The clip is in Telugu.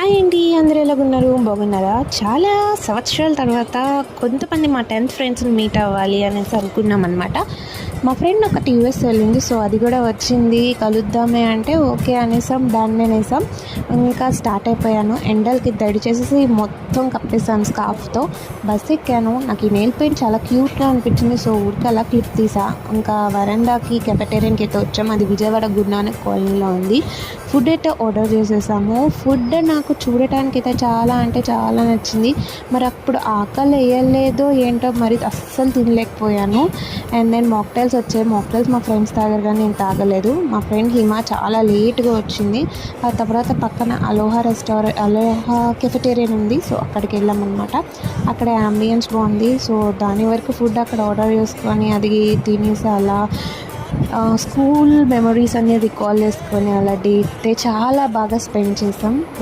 హాయ్ అండి, అందరూ ఎలాగున్నారు? బాగున్నారా? చాలా సంవత్సరాల తర్వాత కొంతమంది మా 10th ఫ్రెండ్స్ని మీట్ అవ్వాలి అనేసి అనుకున్నాం అనమాట. మా ఫ్రెండ్ ఒకటి యూఎస్ వెళ్ళింది, సో అది కూడా వచ్చింది, కలుద్దామే అంటే ఓకే అనేసాం, డన్ అనేసాం. ఇంకా స్టార్ట్ అయిపోయాను. ఎండలకి దడి చేసేసి మొత్తం కప్పేసాను స్కార్ఫ్తో. బస్ ఎక్కాను. నాకు ఈ నెయిల్ పెయింట్ చాలా క్యూట్గా అనిపించింది, సో ఊరికి అలా క్లిప్ తీసా. ఇంకా వరండాకి కెఫెటేరియన్కి అయితే వచ్చాం. అది విజయవాడ గురునానక్ కాలనీలో ఉంది. ఫుడ్ అయితే ఆర్డర్ చేసేసాము. ఫుడ్ నాకు చూడటానికి అయితే చాలా అంటే చాలా నచ్చింది. మరి అప్పుడు ఆకలి వేయలేదో ఏంటో మరి అస్సలు తినలేకపోయాను. అండ్ దెన్ మాక్టైల్స్ వచ్చాయి. మాక్టైల్స్ మా ఫ్రెండ్స్ తాగారు కానీ నేను తాగలేదు. మా ఫ్రెండ్ హిమా చాలా లేట్గా వచ్చింది. ఆ తర్వాత పక్కన అలోహా కెఫెటేరియన్ ఉంది, సో అక్కడికి వెళ్ళామన్నమాట. అక్కడ అంబియన్స్ బాగుంది, సో దాని వరకు ఫుడ్ అక్కడ ఆర్డర్ చేసుకొని అది తినేసి అలా స్కూల్ మెమరీస్ అన్ని రికాల్ చేసుకొని అలా డే చాలా బాగా స్పెండ్ చేసాం.